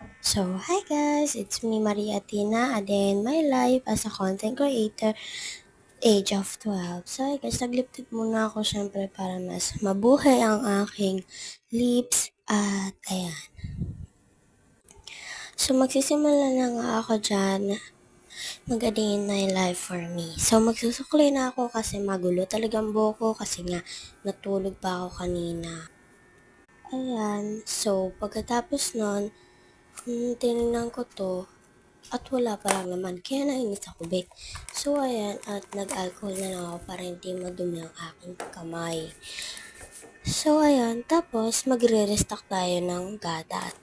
Hi guys, it's me Maria Tina and then my life as a content creator, age of 12. Guys, nagliptip muna ako syempre para mas mabuhay ang aking lips at ayan. Magsisimula na nga ako dyan mag-a-day in my life for me. Magsusuklay na ako kasi magulo talagang buhok ko kasi nga natulog pa ako kanina. Ayan, pagkatapos nun, tinignan ko to at wala pa lang naman, kaya nainis ako, babe. Ayan, at nag-alcohol na lang ako para hindi madumi ang aking kamay. Ayan, tapos magre-restock tayo ng gadat.